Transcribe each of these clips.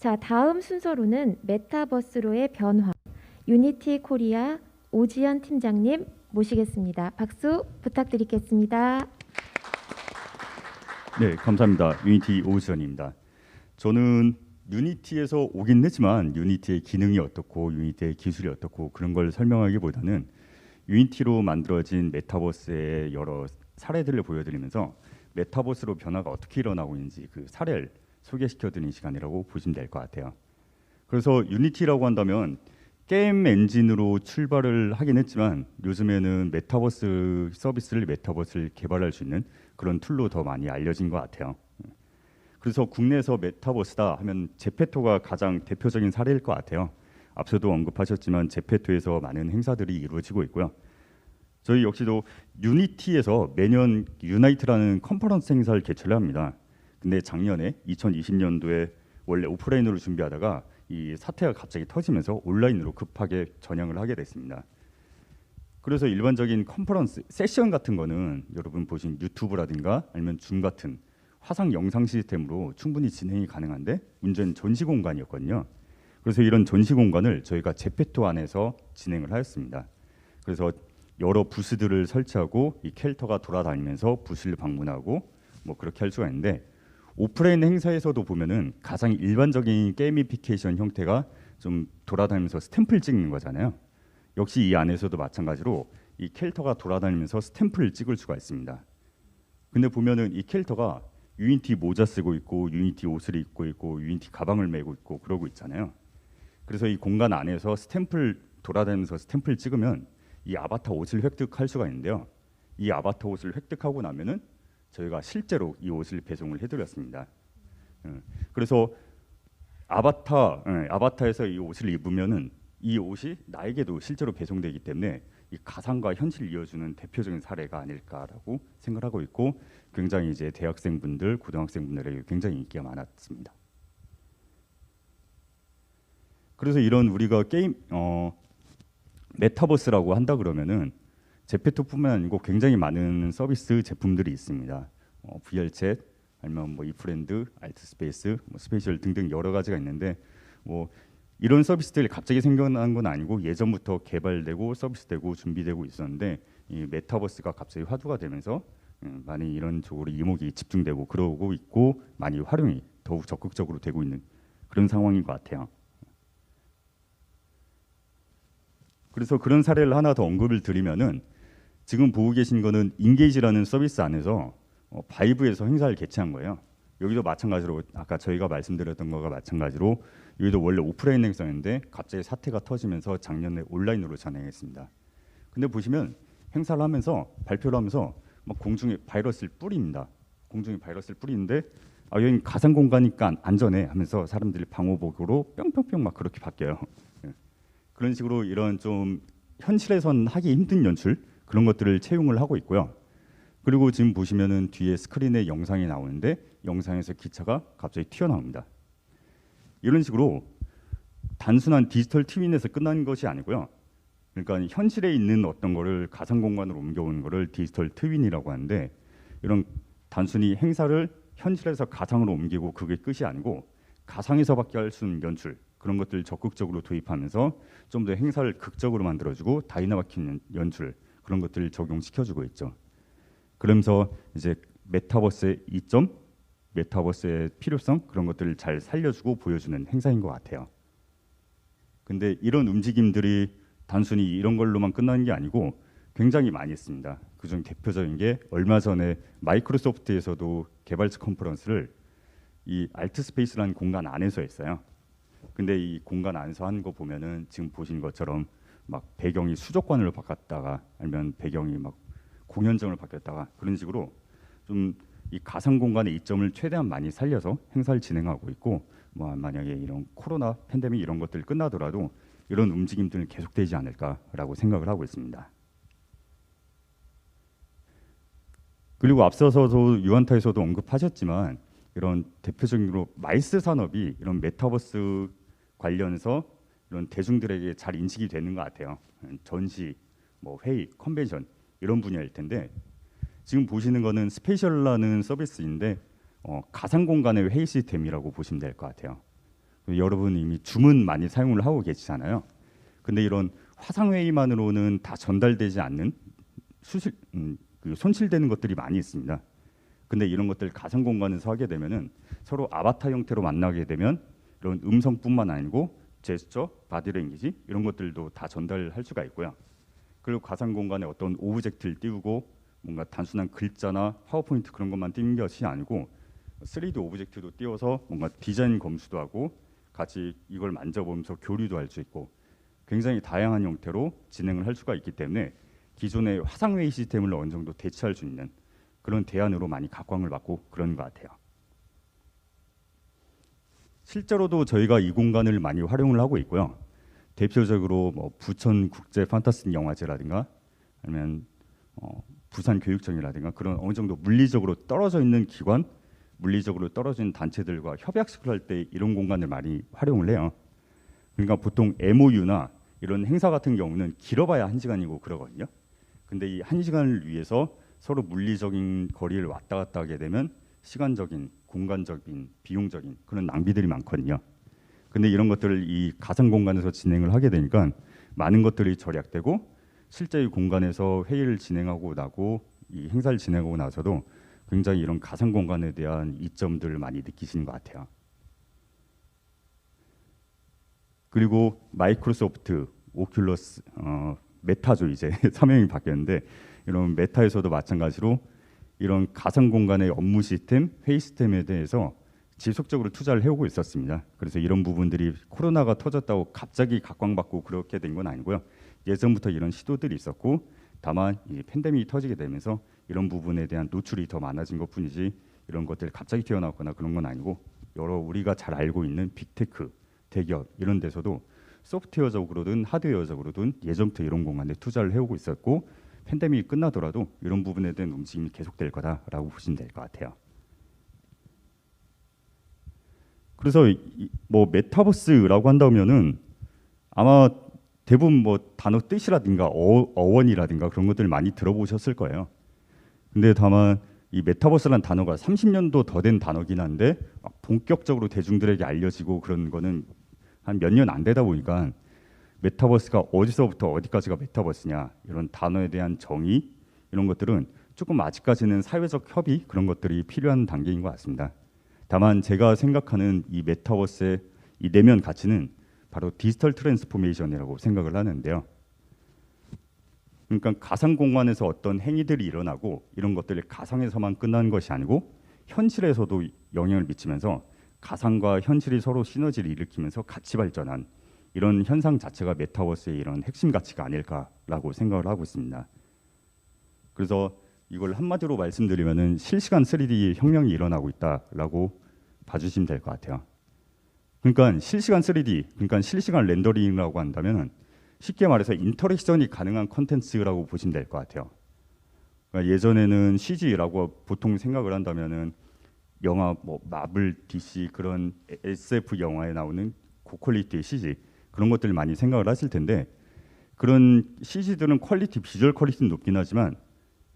자, 다음 순서로는 메타버스로의 변화, 유니티 코리아 오지연 팀장님 모시겠습니다. 박수 부탁드리겠습니다. 네, 감사합니다. 유니티 오지연입니다. 저는 유니티에서 오긴 했지만 유니티의 기능이 어떻고 유니티의 기술이 어떻고 그런 걸 설명하기보다는 유니티로 만들어진 메타버스의 여러 사례들을 보여드리면서 메타버스로 변화가 어떻게 일어나고 있는지 그 사례를 소개시켜드리는 시간이라고 보시면 될 것 같아요. 그래서 유니티라고 한다면 게임 엔진으로 출발을 하긴 했지만 요즘에는 메타버스 서비스를 메타버스를 개발할 수 있는 그런 툴로 더 많이 알려진 것 같아요. 그래서 국내에서 메타버스다 하면 제페토가 가장 대표적인 사례일 것 같아요. 앞서도 언급하셨지만 제페토에서 많은 행사들이 이루어지고 있고요. 저희 역시도 유니티에서 매년 유나이트라는 컨퍼런스 행사를 개최를 합니다. 근데 작년에 2020년도에 원래 오프라인으로 준비하다가 이 사태가 갑자기 터지면서 온라인으로 급하게 전향을 하게 됐습니다. 그래서 일반적인 컨퍼런스 세션 같은 거는 여러분 보신 유튜브라든가 아니면 줌 같은 화상 영상 시스템으로 충분히 진행이 가능한데 문제는 전시 공간이었거든요. 그래서 이런 전시 공간을 저희가 제페토 안에서 진행을 하였습니다. 그래서 여러 부스들을 설치하고 이 캐릭터가 돌아다니면서 부스를 방문하고 뭐 그렇게 할 수가 있는데 오프라인 행사에서도 보면은 가장 일반적인 게이미피케이션 형태가 좀 돌아다니면서 스탬프를 찍는 거잖아요. 역시 이 안에서도 마찬가지로 이 캐릭터가 돌아다니면서 스탬프를 찍을 수가 있습니다. 근데 보면은 이 캐릭터가 유니티 모자 쓰고 있고 유니티 옷을 입고 있고 유니티 가방을 메고 있고 그러고 있잖아요. 그래서 이 공간 안에서 스탬프를 돌아다니면서 스탬프를 찍으면 이 아바타 옷을 획득할 수가 있는데요. 이 아바타 옷을 획득하고 나면은 저희가 실제로 이 옷을 배송을 해드렸습니다. 그래서 아바타에서 이 옷을 입으면은 이 옷이 나에게도 실제로 배송되기 때문에 이 가상과 현실을 이어주는 대표적인 사례가 아닐까라고 생각하고 있고 굉장히 이제 대학생분들, 고등학생분들에게 굉장히 인기가 많았습니다. 그래서 이런 우리가 게임 메타버스라고 한다 그러면은 제페토뿐만 아니고 굉장히 많은 서비스 제품들이 있습니다. VR챗 아니면 뭐 이프렌드, 알트스페이스, 뭐 스페이셜 등등 여러 가지가 있는데 뭐 이런 서비스들이 갑자기 생겨난 건 아니고 예전부터 개발되고 서비스되고 준비되고 있었는데 이 메타버스가 갑자기 화두가 되면서 많이 이런 쪽으로 이목이 집중되고 그러고 있고 많이 활용이 더욱 적극적으로 되고 있는 그런 상황인 것 같아요. 그래서 그런 사례를 하나 더 언급을 드리면은 지금 보고 계신 거는 인게이지라는 서비스 안에서 바이브에서 행사를 개최한 거예요. 여기도 마찬가지로 아까 저희가 말씀드렸던 거가 마찬가지로 여기도 원래 오프라인 행사였는데 갑자기 사태가 터지면서 작년에 온라인으로 전행했습니다. 근데 보시면 행사를 하면서 발표를 하면서 막 공중에 바이러스를 뿌립니다. 공중에 바이러스를 뿌리는데 여긴 가상 공간이니까 안전해 하면서 사람들이 방호복으로 뿅뿅뿅 막 그렇게 바뀌어요. 그런 식으로 이런 좀 현실에선 하기 힘든 연출 그런 것들을 채용을 하고 있고요. 그리고 지금 보시면은 뒤에 스크린에 영상이 나오는데 영상에서 기차가 갑자기 튀어나옵니다. 이런 식으로 단순한 디지털 트윈에서 끝나는 것이 아니고요. 그러니까 현실에 있는 어떤 거를 가상 공간으로 옮겨오는 거를 디지털 트윈이라고 하는데 이런 단순히 행사를 현실에서 가상으로 옮기고 그게 끝이 아니고 가상에서밖에 할 수 없는 연출 그런 것들을 적극적으로 도입하면서 좀 더 행사를 극적으로 만들어주고 다이나마킨 연출 그런 것들을 적용시켜주고 있죠. 그러면서 이제 메타버스의 이점, 메타버스의 필요성 그런 것들을 잘 살려주고 보여주는 행사인 것 같아요. 근데 이런 움직임들이 단순히 이런 걸로만 끝나는 게 아니고 굉장히 많이 있습니다. 그중 대표적인 게 얼마 전에 마이크로소프트에서도 개발자 컨퍼런스를 이 알트스페이스라는 공간 안에서 했어요. 근데 이 공간 안에서 한 거 보면은 지금 보신 것처럼 막 배경이 수족관으로 바꿨다가 아니면 배경이 막 공연장으로 바뀌었다가 그런 식으로 좀 이 가상 공간의 이점을 최대한 많이 살려서 행사를 진행하고 있고 뭐 만약에 이런 코로나 팬데믹 이런 것들 끝나더라도 이런 움직임들은 계속되지 않을까라고 생각을 하고 있습니다. 그리고 앞서서도 유한타에서도 언급하셨지만 이런 대표적으로 마이스 산업이 이런 메타버스 관련해서 이런 대중들에게 잘 인식이 되는 것 같아요. 전시, 뭐 회의, 컨벤션 이런 분야일 텐데 지금 보시는 거는 스페이셜라는 서비스인데 가상 공간의 회의 시스템이라고 보시면 될 것 같아요. 여러분 이미 줌은 많이 사용을 하고 계시잖아요. 근데 이런 화상 회의만으로는 다 전달되지 않는 손실되는 것들이 많이 있습니다. 근데 이런 것들 가상 공간에서 하게 되면은 서로 아바타 형태로 만나게 되면 이런 음성뿐만 아니고 제스처, 바디랭귀지 이런 것들도 다 전달할 수가 있고요. 그리고 가상 공간에 어떤 오브젝트를 띄우고 뭔가 단순한 글자나 파워포인트 그런 것만 띄는 것이 아니고 3D 오브젝트도 띄워서 뭔가 디자인 검수도 하고 같이 이걸 만져보면서 교류도 할 수 있고 굉장히 다양한 형태로 진행을 할 수가 있기 때문에 기존의 화상회의 시스템을 어느 정도 대체할 수 있는 그런 대안으로 많이 각광을 받고 그런 것 같아요. 실제로도 저희가 이 공간을 많이 활용을 하고 있고요. 대표적으로 뭐 부천 국제 판타스틱 영화제라든가 아니면 부산 교육청이라든가 그런 어느 정도 물리적으로 떨어져 있는 기관, 물리적으로 떨어진 단체들과 협약식을 할 때 이런 공간을 많이 활용을 해요. 그러니까 보통 MOU나 이런 행사 같은 경우는 길어봐야 1시간이고 그러거든요. 근데 이 1시간을 위해서 서로 물리적인 거리를 왔다 갔다 하게 되면 시간적인, 공간적인, 비용적인 그런 낭비들이 많거든요. 근데 이런 것들을 이 가상 공간에서 진행을 하게 되니까 많은 것들이 절약되고 실제 이 공간에서 회의를 진행하고 나고 이 행사를 진행하고 나서도 굉장히 이런 가상 공간에 대한 이점들을 많이 느끼시는 것 같아요. 그리고 마이크로소프트, 오큘러스, 메타죠 이제 사명이 바뀌었는데 이런 메타에서도 마찬가지로 이런 가상 공간의 업무 시스템, 회의 시스템에 대해서 지속적으로 투자를 해오고 있었습니다. 그래서 이런 부분들이 코로나가 터졌다고 갑자기 각광받고 그렇게 된 건 아니고요. 예전부터 이런 시도들이 있었고 다만 이 팬데믹이 터지게 되면서 이런 부분에 대한 노출이 더 많아진 것뿐이지 이런 것들이 갑자기 튀어나왔거나 그런 건 아니고 여러 우리가 잘 알고 있는 빅테크, 대기업 이런 데서도 소프트웨어적으로든 하드웨어적으로든 예전부터 이런 공간에 투자를 해오고 있었고 팬데믹이 끝나더라도 이런 부분에 대한 움직임이 계속될 거다라고 보시면 될 것 같아요. 그래서 뭐 메타버스라고 한다면은 아마 대부분 뭐 단어 뜻이라든가 어원이라든가 그런 것들 많이 들어보셨을 거예요. 근데 다만 이 메타버스라는 단어가 30년도 더 된 단어긴 한데 본격적으로 대중들에게 알려지고 그런 거는 한 몇 년 안 되다 보니까 메타버스가 어디서부터 어디까지가 메타버스냐 이런 단어에 대한 정의 이런 것들은 조금 아직까지는 사회적 협의 그런 것들이 필요한 단계인 것 같습니다. 다만 제가 생각하는 이 메타버스의 이 내면 가치는 바로 디지털 트랜스포메이션이라고 생각을 하는데요. 그러니까 가상 공간에서 어떤 행위들이 일어나고 이런 것들이 가상에서만 끝나는 것이 아니고 현실에서도 영향을 미치면서 가상과 현실이 서로 시너지를 일으키면서 같이 발전한 이런 현상 자체가 메타버스의 이런 핵심 가치가 아닐까라고 생각을 하고 있습니다. 그래서 이걸 한마디로 말씀드리면은 실시간 3D 혁명이 일어나고 있다라고 봐주시면 될 것 같아요. 그러니까 실시간 3D, 그러니까 실시간 렌더링이라고 한다면은 쉽게 말해서 인터랙션이 가능한 컨텐츠라고 보시면 될 것 같아요. 그러니까 예전에는 CG라고 보통 생각을 한다면은 영화 뭐 마블, DC 그런 SF 영화에 나오는 고퀄리티의 CG 그런 것들 많이 생각을 하실 텐데 그런 CG들은 퀄리티, 비주얼 퀄리티는 높긴 하지만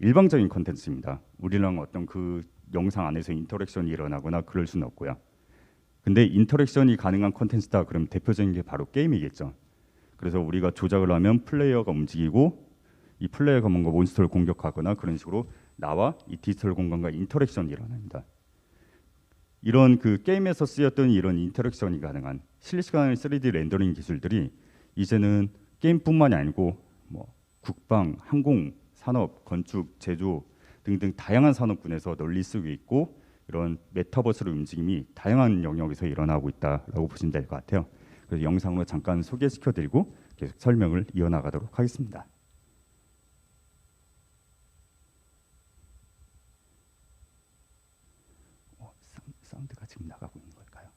일방적인 컨텐츠입니다. 우리랑 어떤 그 영상 안에서 인터랙션이 일어나거나 그럴 수는 없고요. 근데 인터랙션이 가능한 컨텐츠다 그럼 대표적인 게 바로 게임이겠죠. 그래서 우리가 조작을 하면 플레이어가 움직이고 이 플레이어가 뭔가 몬스터를 공격하거나 그런 식으로 나와 이 디지털 공간과 인터랙션이 일어납니다. 이런 그 게임에서 쓰였던 이런 인터랙션이 가능한 실시간 3D 렌더링 기술들이 이제는 게임뿐만이 아니고 뭐 국방, 항공, 산업, 건축, 제조 등등 다양한 산업군에서 널리 쓰고 있고 이런 메타버스의 움직임이 다양한 영역에서 일어나고 있다라고 보시면 될 것 같아요. 그래서 영상으로 잠깐 소개시켜드리고 계속 설명을 이어나가도록 하겠습니다. 사운드가 지금 나가고 있는 걸까요?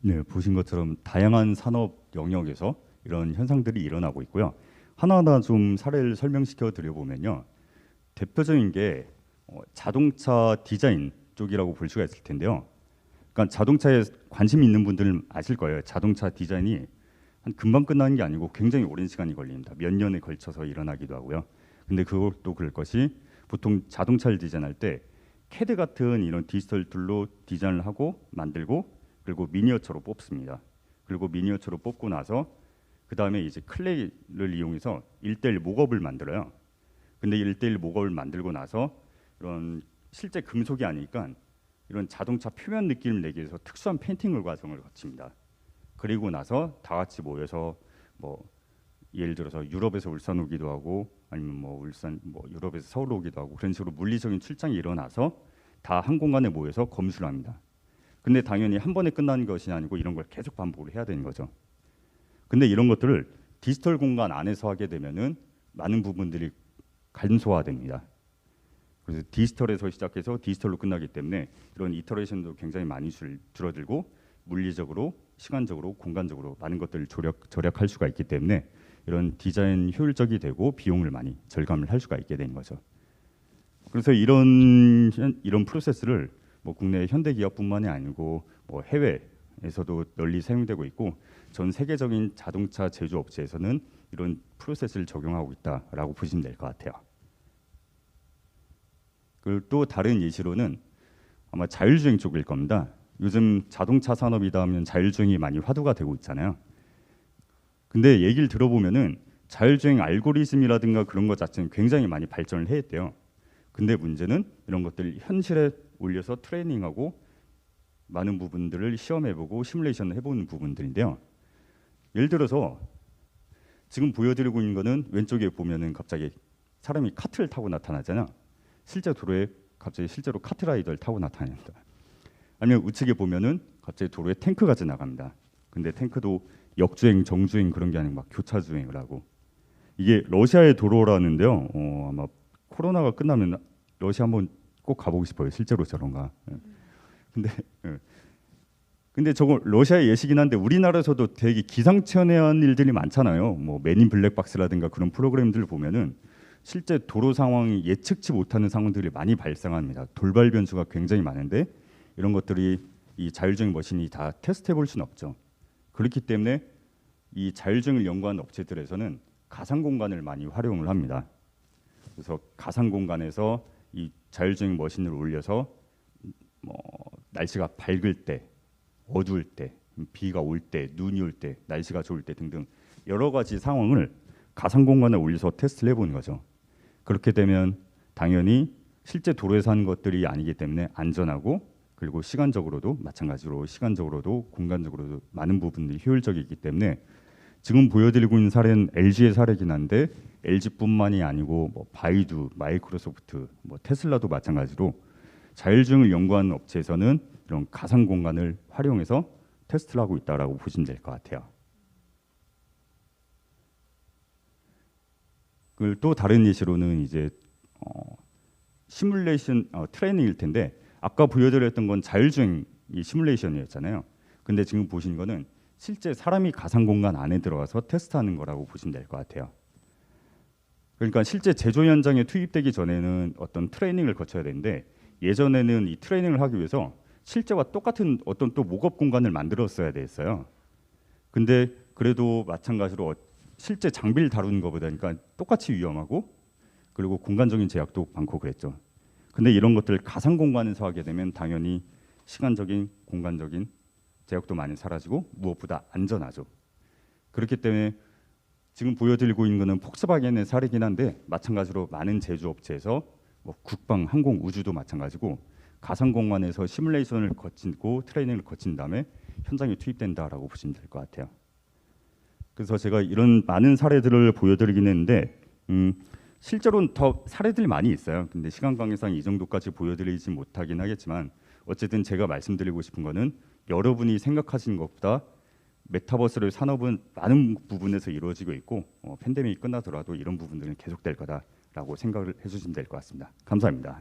네, 보신 것처럼 다양한 산업 영역에서 이런 현상들이 일어나고 있고요. 하나하나 좀 사례를 설명시켜 드려보면요. 대표적인 게 자동차 디자인 쪽이라고 볼 수가 있을 텐데요. 그러니까 자동차에 관심 있는 분들은 아실 거예요. 자동차 디자인이 한 금방 끝나는 게 아니고 굉장히 오랜 시간이 걸립니다. 몇 년에 걸쳐서 일어나기도 하고요. 근데 그것도 그럴 것이 보통 자동차를 디자인할 때 CAD 같은 이런 디지털 툴로 디자인을 하고 만들고 그리고 미니어처로 뽑습니다. 그리고 미니어처로 뽑고 나서 그 다음에 이제 클레이를 이용해서 1:1 목업을 만들어요. 근데 1:1 목업을 만들고 나서 이런 실제 금속이 아니니까 이런 자동차 표면 느낌을 내기 위해서 특수한 페인팅을 과정을 거칩니다. 그리고 나서 다 같이 모여서 뭐 예를 들어서 유럽에서 울산 오기도 하고 아니면 뭐 울산 뭐 유럽에서 서울 오기도 하고 그런 식으로 물리적인 출장이 일어나서 다 한 공간에 모여서 검수를 합니다. 근데 당연히 한 번에 끝나는 것이 아니고 이런 걸 계속 반복을 해야 되는 거죠. 근데 이런 것들을 디지털 공간 안에서 하게 되면은 많은 부분들이 간소화됩니다. 그래서 디지털에서 시작해서 디지털로 끝나기 때문에 이런 이터레이션도 굉장히 많이 줄어들고 물리적으로, 시간적으로, 공간적으로 많은 것들을 절약할 수가 있기 때문에 이런 디자인 효율적이 되고 비용을 많이 절감을 할 수가 있게 되는 거죠. 그래서 이런 프로세스를 뭐 국내 현대 기업뿐만이 아니고 뭐 해외에서도 널리 사용되고 있고 전 세계적인 자동차 제조 업체에서는 이런 프로세스를 적용하고 있다라고 보시면 될 것 같아요. 그리고 또 다른 예시로는 아마 자율주행 쪽일 겁니다. 요즘 자동차 산업이다 하면 자율주행이 많이 화두가 되고 있잖아요. 근데 얘기를 들어보면은 자율주행 알고리즘이라든가 그런 것 자체는 굉장히 많이 발전을 했대요. 근데 문제는 이런 것들을 현실에 올려서 트레이닝하고 많은 부분들을 시험해보고 시뮬레이션을 해보는 부분들인데요. 예를 들어서 지금 보여드리고 있는 거는 왼쪽에 보면은 갑자기 사람이 카트를 타고 나타나잖아. 실제 도로에 갑자기 실제로 카트라이더를 타고 나타납니다. 아니면 우측에 보면은 갑자기 도로에 탱크가 지나갑니다. 근데 탱크도 역주행, 정주행 그런 게 아니고 막 교차 주행을 하고 이게 러시아의 도로라는데요. 아마 코로나가 끝나면 러시아 한번 꼭 가보고 싶어요. 실제로 저런가. 근데 저거 러시아의 예시긴 한데 우리나라에서도 되게 기상천외한 일들이 많잖아요. 뭐 맨인 블랙박스라든가 그런 프로그램들을 보면은 실제 도로 상황이 예측치 못하는 상황들이 많이 발생합니다. 돌발 변수가 굉장히 많은데 이런 것들이 이 자율주행 머신이 다 테스트해 볼 수는 없죠. 그렇기 때문에 이 자율주행을 연구하는 업체들에서는 가상 공간을 많이 활용을 합니다. 그래서 가상 공간에서 이 자율주행 머신을 올려서 뭐 날씨가 밝을 때, 어두울 때, 비가 올 때, 눈이 올 때, 날씨가 좋을 때 등등 여러 가지 상황을 가상 공간에 올려서 테스트를 해보는 거죠. 그렇게 되면 당연히 실제 도로에서 하는 것들이 아니기 때문에 안전하고 그리고 시간적으로도 마찬가지로 시간적으로도 공간적으로도 많은 부분들이 효율적이기 때문에 지금 보여드리고 있는 사례는 LG의 사례긴 한데 LG뿐만이 아니고 뭐 바이두, 마이크로소프트, 뭐 테슬라도 마찬가지로 자율주행을 연구하는 업체에서는 이런 가상 공간을 활용해서 테스트를 하고 있다라고 보시면 될 것 같아요. 그 또 다른 예시로는 이제 시뮬레이션 트레이닝일 텐데 아까 보여드렸던 건 자율주행 시뮬레이션이었잖아요. 근데 지금 보시는 거는 실제 사람이 가상 공간 안에 들어가서 테스트하는 거라고 보시면 될 것 같아요. 그러니까 실제 제조 현장에 투입되기 전에는 어떤 트레이닝을 거쳐야 되는데 예전에는 이 트레이닝을 하기 위해서 실제와 똑같은 어떤 또 목업 공간을 만들었어야 됐어요. 근데 그래도 마찬가지로 실제 장비를 다루는 것보다 그러니까 똑같이 위험하고 그리고 공간적인 제약도 많고 그랬죠. 근데 이런 것들 가상 공간에서 하게 되면 당연히 시간적인 공간적인 제약도 많이 사라지고 무엇보다 안전하죠. 그렇기 때문에 지금 보여드리고 있는 것은 폭스바겐의 사례긴 한데 마찬가지로 많은 제조업체에서 뭐 국방, 항공, 우주도 마찬가지고 가상 공간에서 시뮬레이션을 거치고 트레이닝을 거친 다음에 현장에 투입된다라고 보시면 될 것 같아요. 그래서 제가 이런 많은 사례들을 보여드리긴 했는데 실제로는 더 사례들이 많이 있어요. 근데 시간 관계상 이 정도까지 보여드리지 못하긴 하겠지만 어쨌든 제가 말씀드리고 싶은 거는 여러분이 생각하시는 것보다 메타버스의 산업은 많은 부분에서 이루어지고 있고 팬데믹이 끝나더라도 이런 부분들은 계속될 거다라고 생각을 해주시면 될 것 같습니다. 감사합니다.